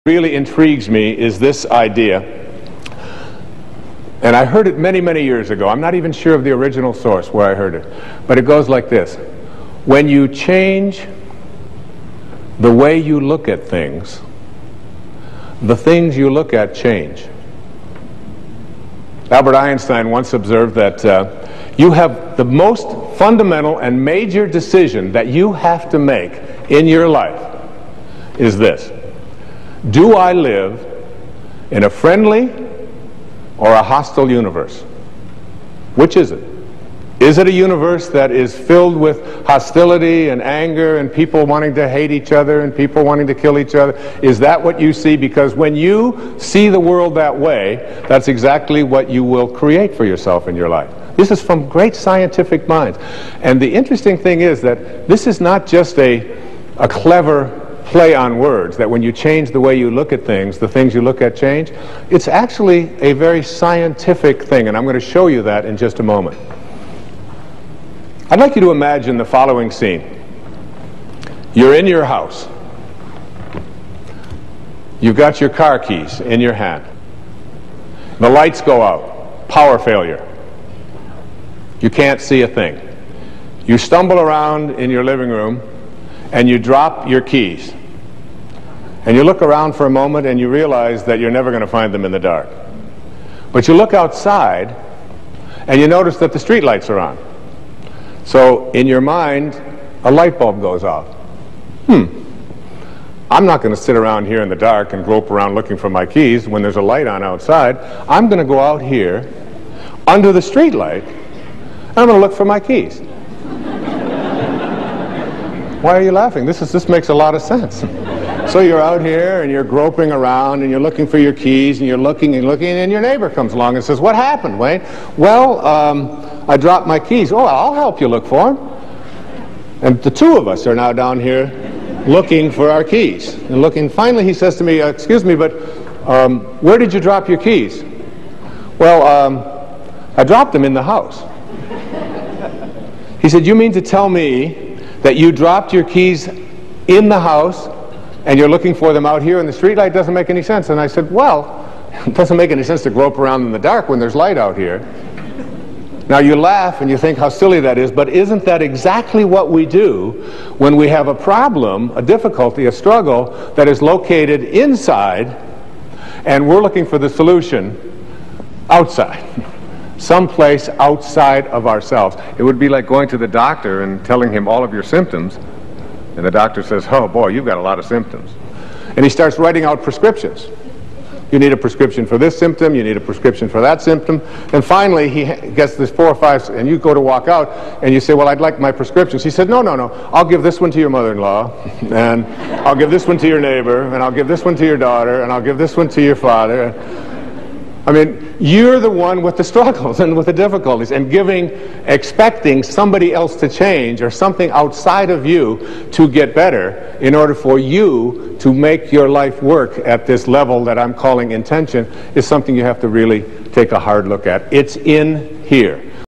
really intrigues me is this idea, and I heard it many, many years ago. I'm not even sure of the original source where I heard it, but it goes like this. When you change the way you look at things, the things you look at change. Albert Einstein once observed that you have the most fundamental and major decision that you have to make in your life is this: do I live in a friendly or a hostile universe? Which is it? Is it a universe that is filled with hostility and anger and people wanting to hate each other and people wanting to kill each other? Is that what you see? Because when you see the world that way, that's exactly what you will create for yourself in your life. This is from great scientific minds. And the interesting thing is that this is not just a clever play on words, that when you change the way you look at things, the things you look at change. It's actually a very scientific thing, and I'm going to show you that in just a moment. I'd like you to imagine the following scene. You're in your house. You've got your car keys in your hand. The lights go out. Power failure. You can't see a thing. You stumble around in your living room and you drop your keys. And you look around for a moment and you realize that you're never going to find them in the dark. But you look outside and you notice that the street lights are on. So in your mind, a light bulb goes off. I'm not going to sit around here in the dark and grope around looking for my keys when there's a light on outside. I'm going to go out here under the street light and I'm going to look for my keys. Why are you laughing? This makes a lot of sense. So you're out here and you're groping around and you're looking for your keys and you're looking and your neighbor comes along and says, "What happened, Wayne?" "Well, I dropped my keys." "Oh, I'll help you look for them." And the two of us are now down here looking for our keys. And looking, finally he says to me, "Excuse me, but where did you drop your keys?" "Well, I dropped them in the house." He said, "You mean to tell me that you dropped your keys in the house and you're looking for them out here in the streetlight? Doesn't make any sense." And I said, "Well, it doesn't make any sense to grope around in the dark when there's light out here." Now you laugh and you think how silly that is, but isn't that exactly what we do when we have a problem, a difficulty, a struggle that is located inside and we're looking for the solution outside? Someplace outside of ourselves. It would be like going to the doctor and telling him all of your symptoms, and the doctor says, "Oh boy, you've got a lot of symptoms." And he starts writing out prescriptions. You need a prescription for this symptom, you need a prescription for that symptom, and finally he gets this 4 or 5, and you go to walk out, and you say, "Well, I'd like my prescriptions." He said, "No, I'll give this one to your mother-in-law, and I'll give this one to your neighbor, and I'll give this one to your daughter, and I'll give this one to your father." I mean, you're the one with the struggles and with the difficulties, and expecting somebody else to change or something outside of you to get better in order for you to make your life work at this level that I'm calling intention is something you have to really take a hard look at. It's in here.